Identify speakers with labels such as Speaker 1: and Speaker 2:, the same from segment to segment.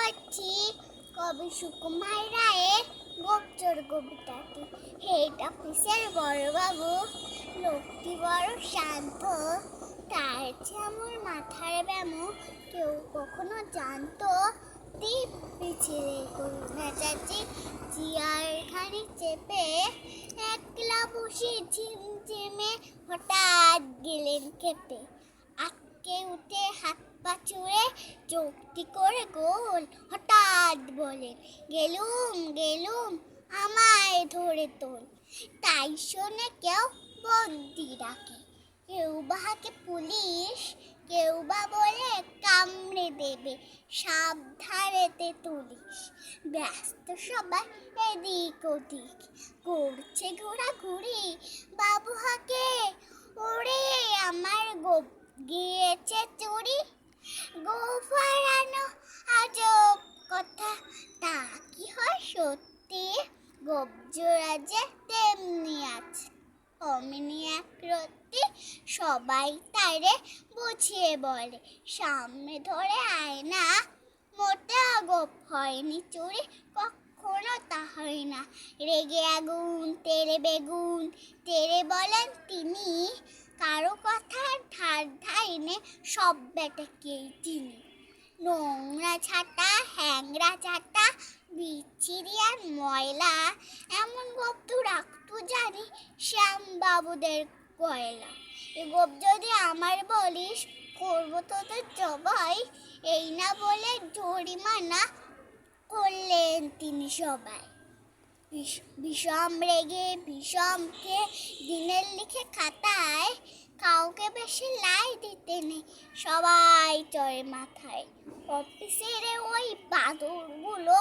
Speaker 1: পড়ছি কবি সুকুমার রায়ের গোপচোর কবিতাটি। হেড অফিসের বড়বাবু, লোকটি বড় শান্ত, তার যেমন মাথার ব্যামো কেউ কখনো জানতো। দিব্যি ছেড়ে করুণা চাচি চেয়ারখানি চেপে একলা বসে ঝিমঝিমে হঠাৎ গেলেন খেপে। আটকে উঠে হাত পা ছুঁড়ে চোখটি করে গোল, হঠাৎ বলেন, গেলুম গেলুম আমায় ধরে তোল। তাই শুনে কেউ বন্দি ডাকে, কেউ বাহাকে পুলিশ, কেউ বা বলে কামড়ে দেবে, সাবধানেতে তুলিস। ব্যস্ত সবাই এদিক ওদিক, করছে ঘোরাঘুরি। বাবু হাকে, ওরে আমার গোপ গিয়েছে চুরি। গোপ হারানো আজব কথা, তা কি হয় সত্যি? গোপ জোড়া যে তেমনি আছে, অমনি এক রত্তি। সবাই তারে বুঝিয়ে বলে, সামনে ধরে আয়না। মোটা গোপ হয়নি চুরি, কখনো তা হয় না। রেগে আগুন তেরে বেগুন, তেরে বলেন তিনি, কারো কথার ধার ধাইনে সব বেটাকেই চিনি। নোংরা ছাটা, হ্যাংরা চাটা, বিচ্ছিরি আর ময়লা, এমন গোপ তো রাখতো জানি শ্যাম বাবুদের কয়লা। এ গোপ যদি আমার বলিস, করবো তোদের জবাই। এই না বলে জরিমানা করলেন তিনি সবাই। বিষম রেগে বিষম খেয়ে দিনের লিখে খাতায়, কাউকে বেশি লাই দিতে নেই, সবাই চড়ে মাথায়। অফিসের ওই বাদরগুলো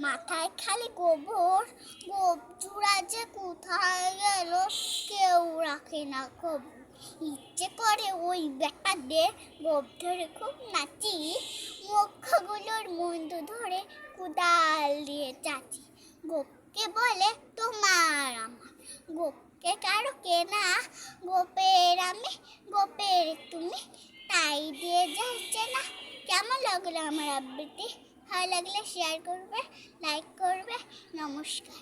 Speaker 1: মাথায় খালি গোবর, গোপ জোড়া যে কোথায় গেল কেউ রাখে না খবর। ইচ্ছে করে ওই বেটাদের গোপ ধরে খুব নাচি, মুখগুলোর মুন্ডু ধরে কুদাল দিয়ে চাচি। গোপকে বলে তোমার আমার, গোপকে কারো কেনা, গোপের আমি গোপের তুমি, তাই দিয়ে যাচ্ছে না। কেমন লাগলো আমার আবৃত্তি? ভালো লাগলে শেয়ার করবে, লাইক করবে। নমস্কার।